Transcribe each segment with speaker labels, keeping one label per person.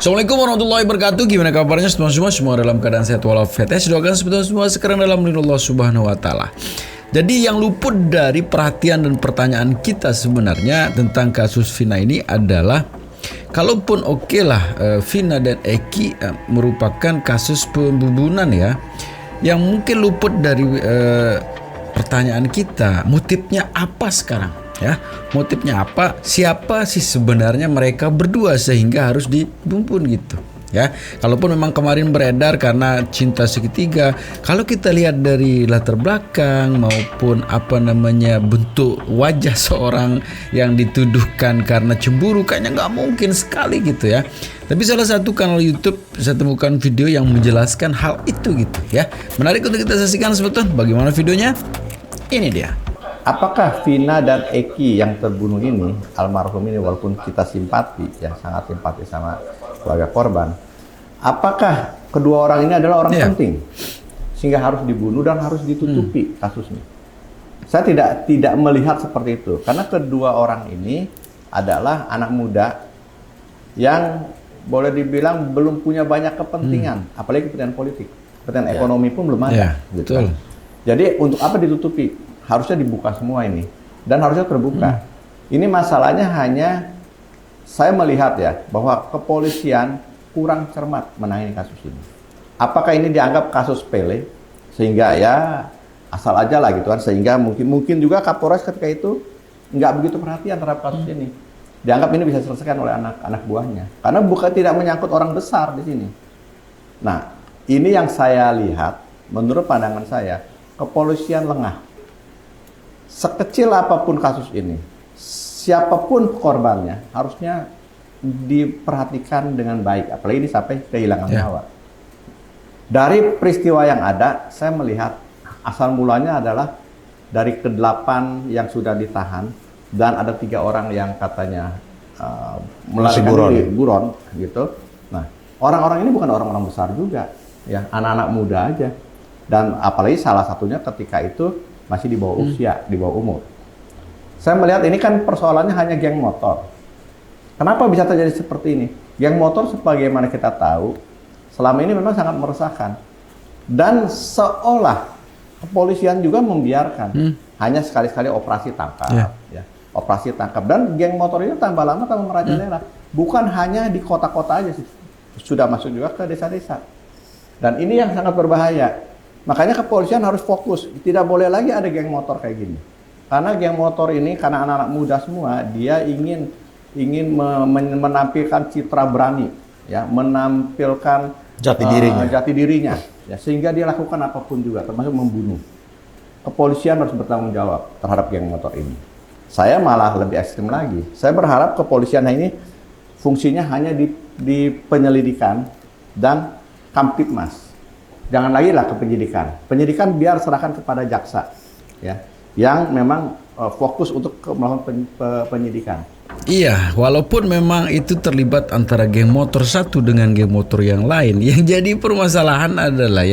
Speaker 1: Assalamualaikum warahmatullahi wabarakatuh. Gimana kabarnya semua dalam keadaan sehat walafiat. Doakan sebetulnya semua sekarang dalam lindungan Allah Subhanahu wa taala. Jadi yang luput dari perhatian dan pertanyaan kita sebenarnya tentang kasus Vina ini adalah kalaupun Vina dan Eki merupakan kasus pembunuhan ya, yang mungkin luput dari pertanyaan kita, motifnya apa sekarang? Ya, motifnya apa? Siapa sih sebenarnya mereka berdua sehingga harus dibunuh gitu? Ya, kalaupun memang kemarin beredar karena cinta segitiga, kalau kita lihat dari latar belakang maupun bentuk wajah seorang yang dituduhkan karena cemburu, kayaknya nggak mungkin sekali gitu ya. Tapi salah satu kanal YouTube saya temukan video yang menjelaskan hal itu gitu ya. Menarik untuk kita saksikan sebetulnya. Bagaimana videonya? Ini dia.
Speaker 2: Apakah Vina dan Eki yang terbunuh ini, almarhum ini, walaupun kita simpati, ya sangat simpati sama keluarga korban, apakah kedua orang ini adalah orang penting sehingga harus dibunuh dan harus ditutupi kasusnya? Saya tidak melihat seperti itu, karena kedua orang ini adalah anak muda yang boleh dibilang belum punya banyak kepentingan, apalagi kepentingan politik, kepentingan ekonomi pun belum ada. Gitu.
Speaker 1: Betul.
Speaker 2: Jadi untuk apa ditutupi? Harusnya dibuka semua ini, dan harusnya terbuka. Ini masalahnya hanya saya melihat ya bahwa kepolisian kurang cermat menangani kasus ini. Apakah ini dianggap kasus sepele sehingga ya asal aja lah gitu kan, sehingga mungkin juga Kapolres ketika itu nggak begitu perhatian terhadap kasus ini. Dianggap ini bisa diselesaikan oleh anak buahnya, karena bukan tidak menyangkut orang besar di sini. Nah, ini yang saya lihat, menurut pandangan saya, kepolisian lengah. Sekecil apapun kasus ini, siapapun korbannya harusnya diperhatikan dengan baik, apalagi ini sampai kehilangan nyawa. Dari peristiwa yang ada, saya melihat asal mulanya adalah dari ke-8 yang sudah ditahan dan ada 3 orang yang katanya melarikan diri, buron gitu. Nah, orang-orang ini bukan orang-orang besar juga, ya anak-anak muda aja, dan apalagi salah satunya ketika itu masih di bawah usia, di bawah umur. Saya melihat ini kan persoalannya hanya geng motor. Kenapa bisa terjadi seperti ini? Geng motor sebagaimana kita tahu, selama ini memang sangat meresahkan. Dan seolah kepolisian juga membiarkan. Hanya sekali-sekali operasi tangkap. Ya. Operasi tangkap. Dan geng motor ini tambah lama tambah merajalela. Bukan hanya di kota-kota aja sih. Sudah masuk juga ke desa-desa. Dan ini yang sangat berbahaya. Makanya kepolisian harus fokus, tidak boleh lagi ada geng motor kayak gini. Karena geng motor ini, karena anak-anak muda semua, dia ingin menampilkan citra berani, ya, menampilkan jati dirinya, ya, sehingga dia lakukan apapun juga, termasuk membunuh. Kepolisian harus bertanggung jawab terhadap geng motor ini. Saya malah lebih ekstrim lagi. Saya berharap kepolisian ini fungsinya hanya di penyelidikan dan Kamtibmas. Jangan lagi lah ke penyidikan. Penyidikan biar serahkan kepada jaksa, ya, yang memang fokus untuk melakukan penyidikan.
Speaker 1: Iya, walaupun memang itu terlibat antara geng motor satu dengan geng motor yang lain. Yang jadi permasalahan adalah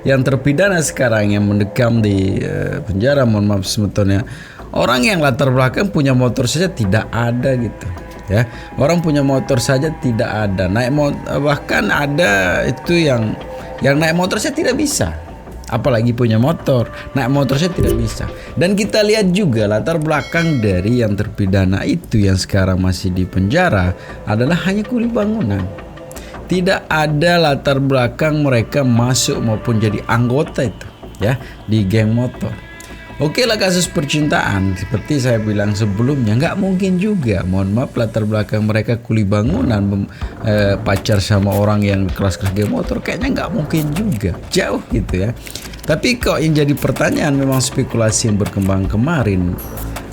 Speaker 1: yang terpidana sekarang yang mendekam di penjara, mohon maaf sebetulnya, orang yang latar belakang punya motor saja tidak ada gitu. Ya, orang punya motor saja tidak ada. Bahkan ada itu yang naik motor saya tidak bisa, apalagi punya motor. Naik motor saya tidak bisa. Dan kita lihat juga latar belakang dari yang terpidana itu yang sekarang masih di penjara adalah hanya kuli bangunan. Tidak ada latar belakang mereka masuk maupun jadi anggota itu, ya, di geng motor. Oke lah, kasus percintaan seperti saya bilang sebelumnya nggak mungkin juga. Mohon maaf, latar belakang mereka kuli bangunan, pacar sama orang yang kelas-kelas geng motor, kayaknya nggak mungkin juga, jauh gitu ya. Tapi kok yang jadi pertanyaan, memang spekulasi yang berkembang kemarin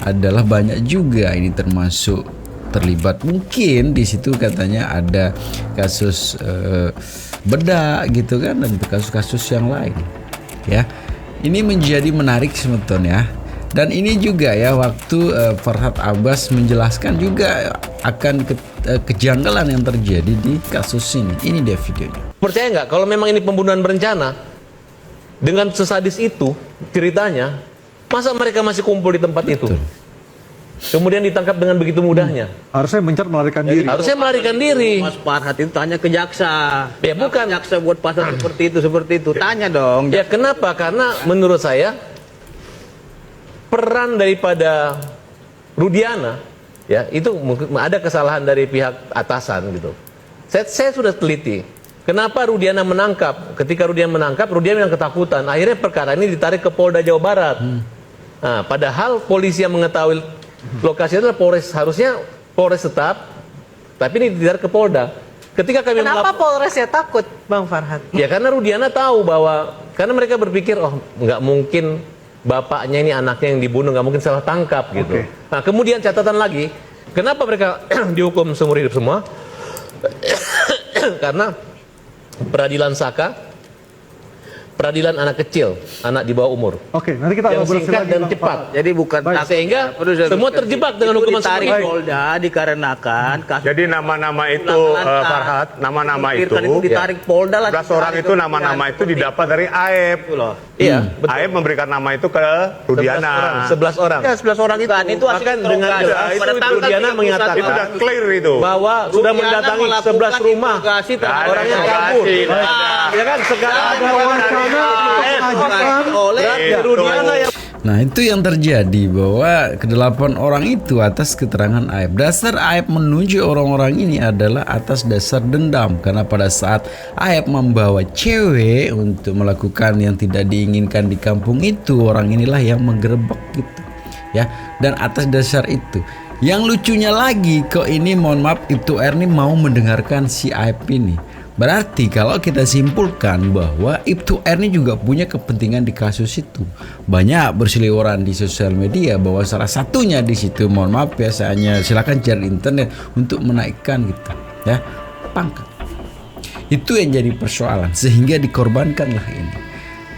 Speaker 1: adalah banyak juga ini termasuk terlibat, mungkin di situ katanya ada kasus bedak gitu kan, dan kasus-kasus yang lain ya. Ini menjadi menarik sebetulnya. Dan ini juga ya, waktu Farhad Abbas menjelaskan juga akan kejanggalan yang terjadi di kasus ini. Ini dia videonya.
Speaker 3: Percaya nggak kalau memang ini pembunuhan berencana dengan sesadis itu ceritanya, masa mereka masih kumpul di tempat itu? kemudian ditangkap dengan begitu mudahnya.
Speaker 4: Harusnya mencar melarikan diri.
Speaker 3: Harusnya melarikan diri.
Speaker 5: Mas Farhad itu tanya ke jaksa.
Speaker 3: Ya bukan.
Speaker 5: Jaksa buat pasal seperti itu. Tanya dong.
Speaker 3: Ya kenapa? Karena menurut saya peran daripada Rudiana ya itu mungkin ada kesalahan dari pihak atasan gitu. Saya sudah teliti. Kenapa Rudiana menangkap? Ketika Rudiana menangkap, Rudiana yang ketakutan. Akhirnya perkara ini ditarik ke Polda Jawa Barat. Nah, padahal polisi yang mengetahui lokasi itu adalah Polres, harusnya Polres tetap, tapi ini ditarik ke Polda. Ketika kami
Speaker 6: Kenapa Polres ya takut, Bang Farhad?
Speaker 3: ya karena Rudiana tahu bahwa, karena mereka berpikir, oh nggak mungkin bapaknya ini anaknya yang dibunuh, nggak mungkin salah tangkap gitu. Nah kemudian catatan lagi, kenapa mereka dihukum seumur hidup semua? Karena peradilan Saka, peradilan anak kecil, anak di bawah umur.
Speaker 4: Oke, nanti kita
Speaker 3: yang
Speaker 4: ngobrol
Speaker 3: singkat
Speaker 4: lagi,
Speaker 3: dan
Speaker 4: Bang
Speaker 3: cepat.
Speaker 4: Farhad.
Speaker 5: Jadi bukan
Speaker 4: Baik.
Speaker 3: Sehingga semua terjebak dengan hukuman seumur
Speaker 5: ditarik
Speaker 3: hidup.
Speaker 5: Polda dikarenakan kasus
Speaker 7: Jadi nama-nama itu
Speaker 5: pelanggaran
Speaker 7: Farhad, nama-nama itu
Speaker 5: ditarik Polda lah.
Speaker 7: 11 orang itu nama-nama itu didapat dari AEP.
Speaker 5: loh.
Speaker 3: Iya, betul.
Speaker 7: AEP memberikan nama itu ke Rudiana.
Speaker 3: 11 orang.
Speaker 5: Ya 11 orang itu.
Speaker 6: Itu hasil
Speaker 3: Bahkan dengan
Speaker 6: interogasi.
Speaker 3: jelas
Speaker 5: Pada tanggal
Speaker 3: Rudiana
Speaker 5: 31
Speaker 3: menyatakan
Speaker 7: Itu udah clear itu.
Speaker 3: bahwa sudah mendatangi 11 rumah orang yang kabur. Ya kan sekarang ada
Speaker 4: Wacana
Speaker 3: berarti
Speaker 7: Itu.
Speaker 3: Rudiana yang
Speaker 1: Nah itu yang terjadi bahwa kedelapan orang itu atas keterangan Aep. Dasar Aep menuju orang-orang ini adalah atas dasar dendam, karena pada saat Aep membawa cewek untuk melakukan yang tidak diinginkan di kampung itu, orang inilah yang menggerebek gitu ya. Dan atas dasar itu, yang lucunya lagi kok ini, mohon maaf, Ibtu R ini mau mendengarkan si Aep ini. Berarti kalau kita simpulkan bahwa Ibtu R ini juga punya kepentingan di kasus itu. Banyak berseliweran di sosial media bahwa salah satunya di situ, mohon maaf ya, saya silakan cari internet untuk menaikkan gitu ya pangkat. Itu yang jadi persoalan sehingga dikorbankanlah ini.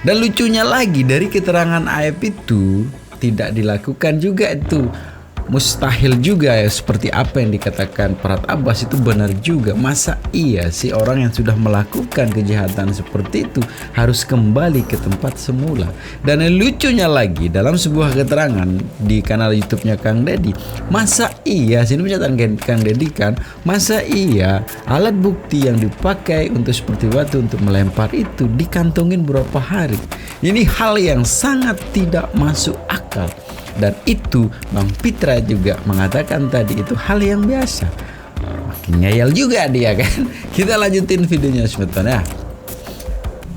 Speaker 1: Dan lucunya lagi, dari keterangan Aep itu tidak dilakukan juga itu. Mustahil juga ya, seperti apa yang dikatakan Farhad Abbas itu benar juga. Masa iya si orang yang sudah melakukan kejahatan seperti itu harus kembali ke tempat semula. Dan yang lucunya lagi, dalam sebuah keterangan di kanal YouTube-nya Kang Deddy, masa iya, sini pernyataan Kang Deddy kan, masa iya alat bukti yang dipakai untuk seperti batu untuk melempar itu dikantongin berapa hari. Ini hal yang sangat tidak masuk akal. Dan itu Bang Pitra juga mengatakan tadi itu hal yang biasa. Makin ngeyel juga dia kan. Kita lanjutin videonya sebentar ya.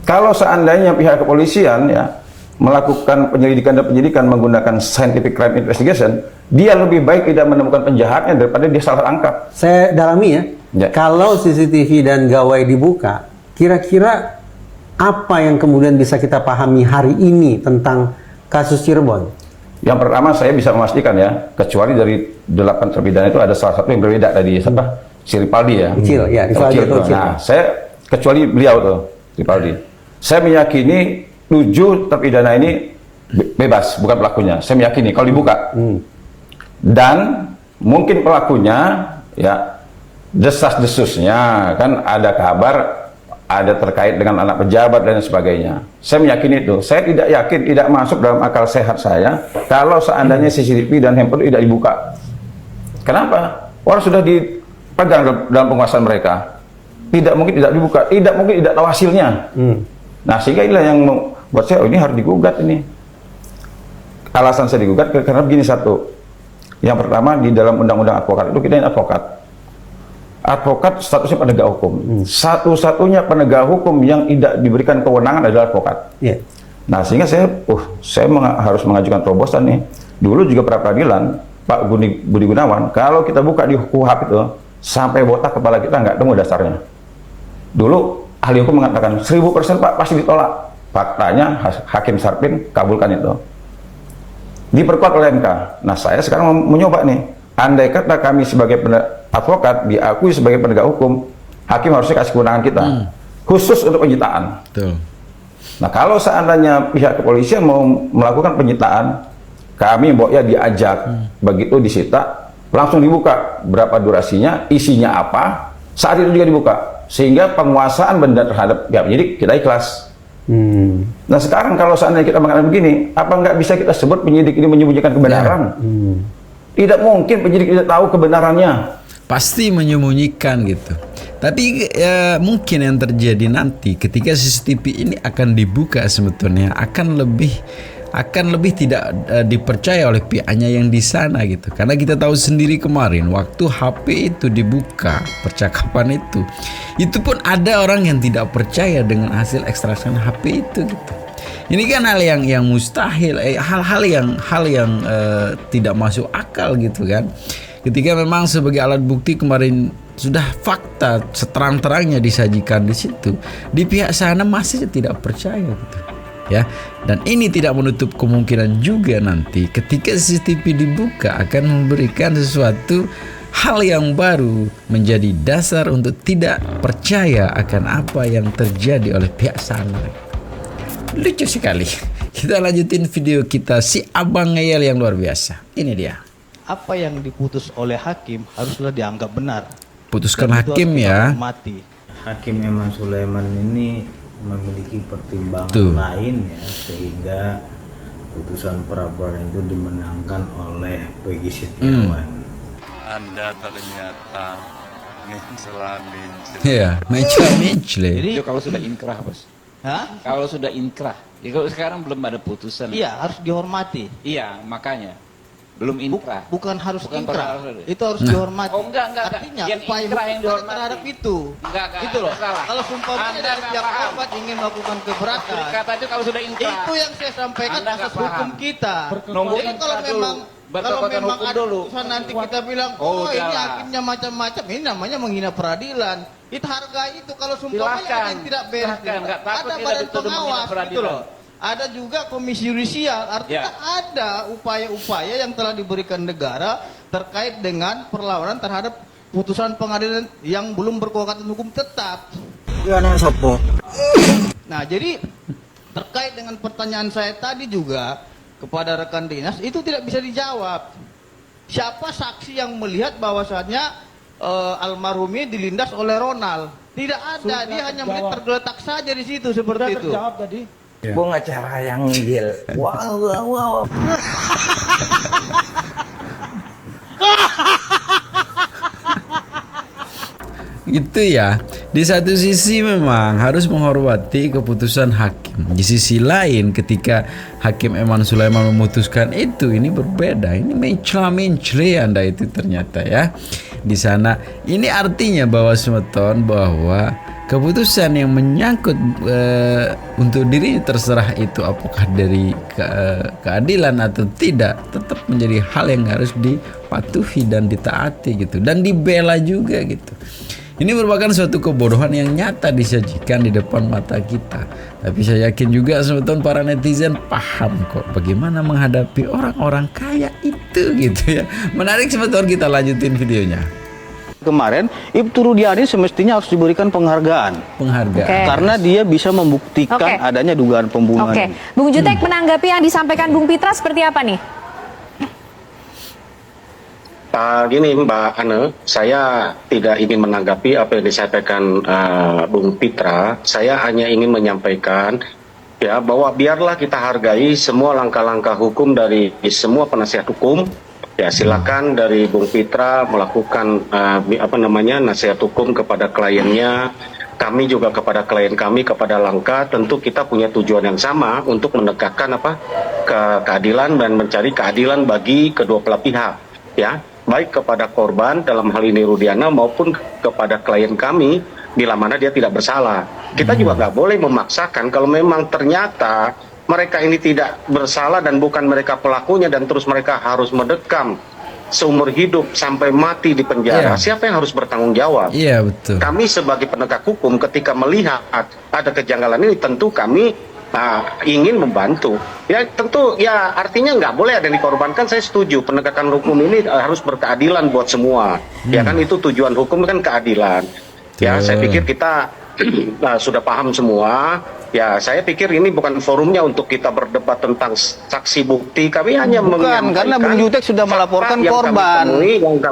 Speaker 8: Kalau seandainya pihak kepolisian ya melakukan penyelidikan dan penyidikan menggunakan scientific crime investigation, dia lebih baik tidak menemukan penjahatnya daripada dia salah tangkap.
Speaker 9: Saya dalami ya.
Speaker 8: Ya.
Speaker 9: Kalau CCTV dan gawai dibuka, kira-kira apa yang kemudian bisa kita pahami hari ini tentang kasus Cirebon?
Speaker 8: Yang pertama saya bisa memastikan ya, kecuali dari 8 terpidana itu ada salah satu yang berbeda dari siapa? Si Ripaldi ya.
Speaker 9: Kecil ya, Ripaldi
Speaker 8: Kecil.
Speaker 9: atau kecil.
Speaker 8: Nah, saya kecuali beliau tuh, Ripaldi. Saya meyakini 7 terpidana ini bebas, bukan pelakunya. Saya meyakini kalau dibuka. Dan mungkin pelakunya ya desas-desusnya kan ada kabar ada terkait dengan anak pejabat dan sebagainya. Saya meyakini itu. Saya tidak yakin, tidak masuk dalam akal sehat saya kalau seandainya CCTV dan handphone tidak dibuka. Kenapa? Orang sudah dipegang dalam penguasaan mereka. Tidak mungkin tidak dibuka, tidak mungkin tidak tahu hasilnya. Nah, sehingga inilah yang buat saya, oh, ini harus digugat ini. Alasan saya digugat karena begini satu. Yang pertama, di dalam undang-undang advokat itu kita ini advokat. Advokat statusnya penegak hukum. Satu-satunya penegak hukum yang tidak diberikan kewenangan adalah advokat.
Speaker 9: Yeah.
Speaker 8: Nah, sehingga saya harus mengajukan terobosan nih. Dulu juga pra peradilan Pak Budi Gunawan, kalau kita buka di KUHP itu sampai botak kepala kita nggak temu dasarnya. Dulu ahli hukum mengatakan 1000% Pak pasti ditolak. Faktanya Hakim Sarpin kabulkan itu. Diperkuat oleh MK. Nah, saya sekarang mau nyoba nih. Andai kata kami sebagai advokat diakui sebagai penegak hukum, hakim harusnya kasih kewenangan kita khusus untuk penyitaan.
Speaker 1: Betul.
Speaker 8: Nah, kalau seandainya pihak kepolisian mau melakukan penyitaan, kami ya diajak, begitu disita langsung dibuka berapa durasinya, isinya apa, saat itu juga dibuka, sehingga penguasaan benda terhadap pihak penyidik kita ikhlas. Nah, sekarang kalau seandainya kita mengatakan begini, apa nggak bisa kita sebut penyidik ini menyembunyikan kebenaran? Tidak mungkin penyidik tidak tahu kebenarannya.
Speaker 1: Pasti menyembunyikan gitu. Tapi mungkin yang terjadi nanti ketika CCTV ini akan dibuka sebetulnya akan lebih tidak dipercaya oleh pihaknya yang di sana gitu. Karena kita tahu sendiri kemarin waktu HP itu dibuka percakapan itu pun ada orang yang tidak percaya dengan hasil ekstraksi HP itu gitu. Ini kan hal yang mustahil, hal yang tidak masuk akal gitu kan. Ketika memang sebagai alat bukti kemarin sudah fakta seterang-terangnya disajikan di situ, di pihak sana masih tidak percaya gitu. Ya, dan ini tidak menutup kemungkinan juga nanti ketika CCTV dibuka akan memberikan sesuatu hal yang baru menjadi dasar untuk tidak percaya akan apa yang terjadi oleh pihak sana. Lucu sekali. Kita lanjutin video kita si Abang Ngeyel yang luar biasa. Ini dia.
Speaker 5: Apa yang diputus oleh hakim haruslah dianggap benar.
Speaker 1: Putuskan
Speaker 5: Dan itu
Speaker 1: hakim
Speaker 5: harus
Speaker 1: ya.
Speaker 5: dihormati.
Speaker 10: Hakim Eman Sulaiman ini memiliki pertimbangan lain ya, sehingga putusan peradilan itu dimenangkan oleh Peggy Setiawan.
Speaker 11: Anda ternyata mencela-mencela.
Speaker 1: Ya, mencela-mencela.
Speaker 5: Jadi
Speaker 11: Kalau sudah inkrah, Bos.
Speaker 5: hah?
Speaker 11: Kalau sudah inkrah. Ya, kalau sekarang belum ada putusan.
Speaker 5: Iya, harus dihormati.
Speaker 11: Iya, makanya. Belum inkrah.
Speaker 5: Bukan harus
Speaker 11: Bukan
Speaker 5: inkrah.
Speaker 11: perkara.
Speaker 5: Itu harus dihormati.
Speaker 11: Oh, enggak.
Speaker 5: Artinya
Speaker 11: Yang
Speaker 5: upaya
Speaker 11: inkrah yang
Speaker 5: hukum
Speaker 11: dihormati.
Speaker 5: terhadap itu.
Speaker 11: Enggak,
Speaker 5: Itu loh.
Speaker 11: salah.
Speaker 5: Kalau sumpahnya
Speaker 11: Anda
Speaker 5: dari
Speaker 11: nggak
Speaker 5: pihak
Speaker 11: paham.
Speaker 5: korban ingin melakukan keberatan,
Speaker 11: Kata itu kalau sudah inkrah.
Speaker 5: itu yang saya sampaikan
Speaker 11: Anda nggak
Speaker 5: asas hukum
Speaker 11: paham.
Speaker 5: kita.
Speaker 11: Nunggu
Speaker 5: Jadi kalau
Speaker 11: inkrah dulu.
Speaker 5: memang
Speaker 11: Berkekuatan hukum
Speaker 5: ada
Speaker 11: dulu.
Speaker 5: putusan nanti kita bilang,
Speaker 11: Oh,
Speaker 5: ini
Speaker 11: udahlah.
Speaker 5: hakimnya macam-macam, ini namanya menghina peradilan. Itu hargai itu kalau sumpahnya
Speaker 11: Silahkan.
Speaker 5: ada yang tidak beres.
Speaker 11: Silahkan. Nggak takut
Speaker 5: Ada
Speaker 11: kita
Speaker 5: badan
Speaker 11: dituduh menghina
Speaker 5: pengawas gitu
Speaker 11: peradilan.
Speaker 5: loh. Ada juga komisi yudisial, artinya
Speaker 11: Ya.
Speaker 5: ada upaya-upaya yang telah diberikan negara terkait dengan perlawanan terhadap putusan pengadilan yang belum berkekuatan hukum tetap. Nah, jadi terkait dengan pertanyaan saya tadi juga kepada rekan dinas itu tidak bisa dijawab. Siapa saksi yang melihat bahwasannya almarhum ini dilindas oleh Ronald? Tidak ada, dia hanya melihat tergeletak saja di situ seperti itu.
Speaker 10: Bunga cara yang ngil. Wow.
Speaker 1: Itu ya. Di satu sisi memang harus menghormati keputusan hakim. Di sisi lain ketika Hakim Eman Sulaiman memutuskan itu, ini berbeda. Ini mencela-mencela Anda itu ternyata ya. Di sana ini artinya bahwa semeton bahwa keputusan yang menyangkut untuk diri terserah itu apakah dari keadilan atau tidak, tetap menjadi hal yang harus dipatuhi dan ditaati gitu, dan dibela juga gitu. Ini merupakan suatu kebodohan yang nyata disajikan di depan mata kita. Tapi saya yakin juga sebetulnya para netizen paham kok bagaimana menghadapi orang-orang kaya itu gitu ya. Menarik sebetulnya, kita lanjutin videonya.
Speaker 5: Kemarin Ibtu Rudiani semestinya harus diberikan penghargaan. Karena dia bisa membuktikan adanya dugaan pembunuhan.
Speaker 12: Bung Jutek, menanggapi yang disampaikan Bung Pitra seperti apa nih?
Speaker 13: Gini Mbak Ane, saya tidak ingin menanggapi apa yang disampaikan Bung Pitra. Saya hanya ingin menyampaikan ya bahwa biarlah kita hargai semua langkah-langkah hukum dari semua penasihat hukum. Ya silakan dari Bung Pitra melakukan nasihat hukum kepada kliennya. Kami juga kepada klien kami, kepada Langka, tentu kita punya tujuan yang sama untuk menegakkan keadilan dan mencari keadilan bagi kedua belah pihak. Ya, baik kepada korban dalam hal ini Rudiana maupun kepada klien kami bila mana dia tidak bersalah. Kita juga nggak boleh memaksakan kalau memang ternyata mereka ini tidak bersalah dan bukan mereka pelakunya dan terus mereka harus mendekam seumur hidup sampai mati di penjara. Siapa yang harus bertanggung jawab?
Speaker 1: Iya, betul.
Speaker 13: Kami sebagai penegak hukum ketika melihat ada kejanggalan ini tentu kami ingin membantu. Ya tentu ya artinya nggak boleh ada yang dikorbankan. Saya setuju penegakan hukum ini harus berkeadilan buat semua. Ya kan itu tujuan hukum kan keadilan. Ya saya pikir kita sudah paham semua. Ya saya pikir ini bukan forumnya untuk kita berdebat tentang saksi bukti. Kami hanya
Speaker 5: Bukan, karena Bung Jutek sudah melaporkan korban.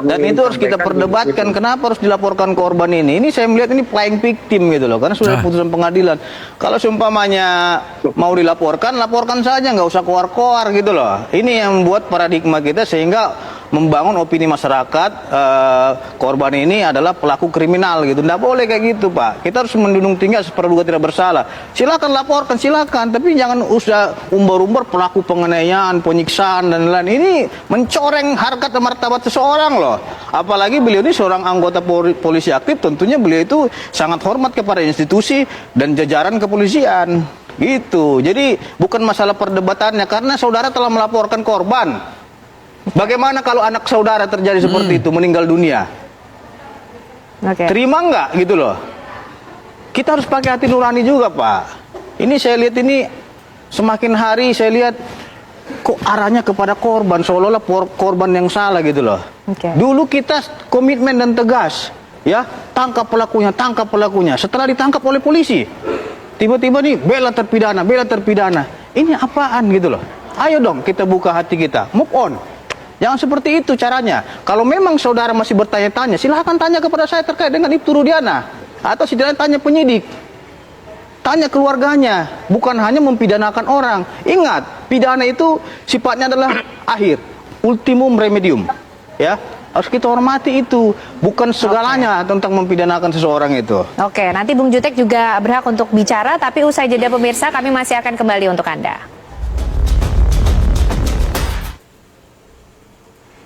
Speaker 5: Dan itu harus kita perdebatkan. Kenapa harus dilaporkan korban ini? Ini saya melihat ini playing victim gitu loh. Karena sudah putusan pengadilan. Kalau seumpamanya mau dilaporkan, laporkan saja. Nggak usah koar-koar gitu loh. Ini yang membuat paradigma kita sehingga membangun opini masyarakat korban ini adalah pelaku kriminal gitu. Nggak boleh kayak gitu, Pak. Kita harus mendunung tinggi seperduga tidak bersalah. Silakan laporkan, silakan, tapi jangan usah umbar-umbar pelaku penganiayaan, penyiksaan dan lain-lain. Ini mencoreng harkat dan martabat seseorang loh. Apalagi beliau ini seorang anggota polisi aktif, tentunya beliau itu sangat hormat kepada institusi dan jajaran kepolisian. Gitu. Jadi bukan masalah perdebatannya, karena saudara telah melaporkan korban. Bagaimana kalau anak saudara terjadi seperti itu, meninggal dunia? Terima nggak gitu loh? Kita harus pakai hati nurani juga, Pak. Ini saya lihat ini semakin hari saya lihat kok arahnya kepada korban, seolah-olah korban yang salah gitu loh. Dulu kita komitmen dan tegas, ya, tangkap pelakunya, tangkap pelakunya. Setelah ditangkap oleh polisi, tiba-tiba nih bela terpidana, bela terpidana. Ini apaan gitu loh? Ayo dong kita buka hati kita, move on. Jangan seperti itu caranya. Kalau memang saudara masih bertanya-tanya, silahkan tanya kepada saya terkait dengan Ibtu Rudiana. Atau setidaknya tanya penyidik. Tanya keluarganya. Bukan hanya mempidanakan orang. Ingat, pidana itu sifatnya adalah akhir. Ultimum remedium. Ya, harus kita hormati itu. Bukan segalanya tentang mempidanakan seseorang itu.
Speaker 12: Oke, nanti Bung Jutek juga berhak untuk bicara. Tapi usai jeda pemirsa, kami masih akan kembali untuk Anda.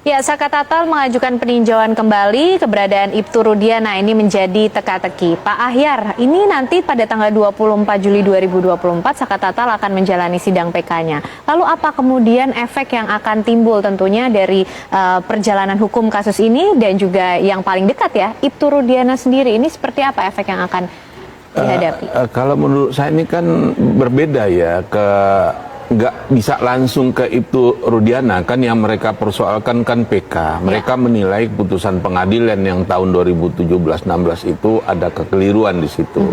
Speaker 12: Ya, Saka Tatal mengajukan peninjauan kembali keberadaan Ibtu Rudiana ini menjadi teka-teki. Pak Ahyar, ini nanti pada tanggal 24 Juli 2024 Saka Tatal akan menjalani sidang PK-nya. Lalu apa kemudian efek yang akan timbul tentunya dari perjalanan hukum kasus ini dan juga yang paling dekat ya, Ibtu Rudiana sendiri ini seperti apa efek yang akan dihadapi?
Speaker 3: Kalau menurut saya ini kan berbeda ya, nggak bisa langsung ke Ibtu Rudiana, kan yang mereka persoalkan kan PK. Mereka menilai keputusan pengadilan yang tahun 2017-16 itu ada kekeliruan di situ.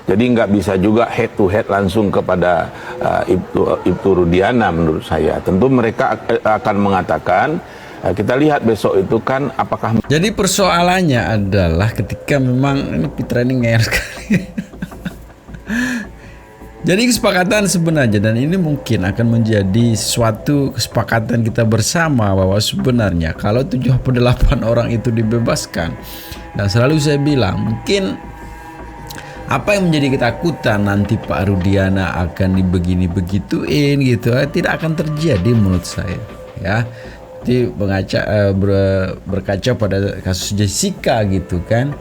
Speaker 3: Jadi nggak bisa juga head to head langsung kepada Ibtu Rudiana menurut saya. Tentu mereka akan mengatakan, kita lihat besok itu kan apakah.
Speaker 1: Jadi persoalannya adalah ketika memang ini Pitra ini ngeyel sekali. Jadi kesepakatan sebenarnya, dan ini mungkin akan menjadi suatu kesepakatan kita bersama bahwa sebenarnya kalau 78 orang itu dibebaskan, dan selalu saya bilang mungkin apa yang menjadi ketakutan nanti Pak Rudiana akan dibegini begituin gitu, tidak akan terjadi menurut saya ya. Jadi berkaca pada kasus Jessica gitu kan,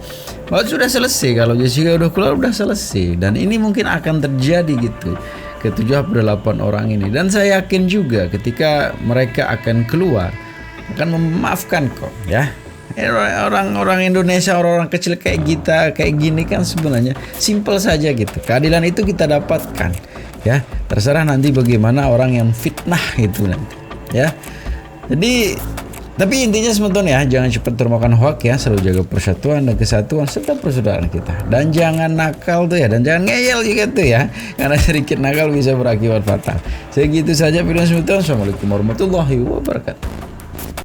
Speaker 1: bahwa sudah selesai, kalau Jessica udah keluar udah selesai, dan ini mungkin akan terjadi gitu ke 78 orang ini. Dan saya yakin juga ketika mereka akan keluar akan memaafkan kok ya. Orang-orang Indonesia, orang-orang kecil kayak kita kayak gini kan sebenarnya simple saja gitu. Keadilan itu kita dapatkan ya, terserah nanti bagaimana orang yang fitnah itu nanti ya. Jadi, tapi intinya teman-teman ya, jangan cepat termakan hoak ya, selalu jaga persatuan dan kesatuan serta persaudaraan kita. Dan jangan nakal tuh ya, dan jangan ngeyel juga tuh ya, karena sedikit nakal bisa berakibat fatal. Segitu saja video sebentar. Assalamualaikum warahmatullahi wabarakatuh.